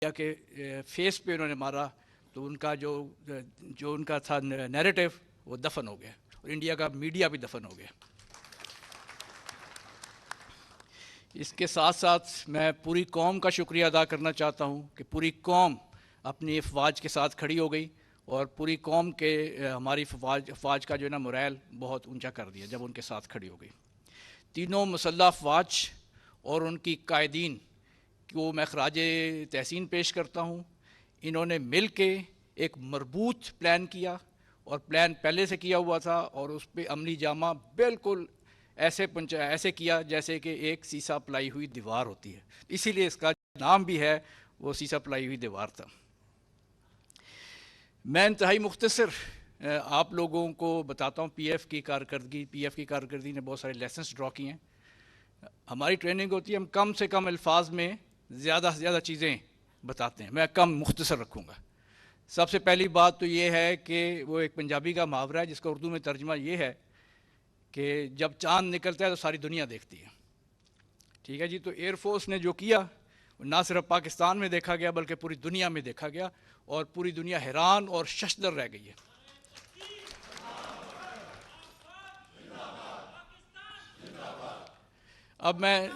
کے فیس پہ انہوں نے مارا تو ان کا جو ان کا تھا نیریٹو وہ دفن ہو گیا، اور انڈیا کا میڈیا بھی دفن ہو گیا۔ اس کے ساتھ ساتھ میں پوری قوم کا شکریہ ادا کرنا چاہتا ہوں کہ پوری قوم اپنی افواج کے ساتھ کھڑی ہو گئی، اور پوری قوم کے ہماری افواج کا جو ہے نا مورائل بہت اونچا کر دیا جب ان کے ساتھ کھڑی ہو گئی۔ تینوں مسلح افواج اور ان کی قائدین کو میں خراج تحسین پیش کرتا ہوں۔ انہوں نے مل کے ایک مربوط پلان کیا، اور پلان پہلے سے کیا ہوا تھا، اور اس پہ عملی جامہ بالکل ایسے کیا جیسے کہ ایک سیسا پلائی ہوئی دیوار ہوتی ہے، اسی لیے اس کا نام بھی ہے وہ سیسا پلائی ہوئی دیوار تھا۔ میں انتہائی مختصر آپ لوگوں کو بتاتا ہوں پی ایف کی کارکردگی نے بہت سارے لیسنس ڈرا کیے ہیں۔ ہماری ٹریننگ ہوتی ہے، ہم کم سے کم الفاظ میں زیادہ سے زیادہ چیزیں بتاتے ہیں، میں کم مختصر رکھوں گا۔ سب سے پہلی بات تو یہ ہے کہ وہ ایک پنجابی کا محاورہ ہے جس کا اردو میں ترجمہ یہ ہے کہ جب چاند نکلتا ہے تو ساری دنیا دیکھتی ہے۔ ٹھیک ہے جی، تو ایئر فورس نے جو کیا نہ صرف پاکستان میں دیکھا گیا بلکہ پوری دنیا میں دیکھا گیا، اور پوری دنیا حیران اور ششدر رہ گئی ہے۔ اب میں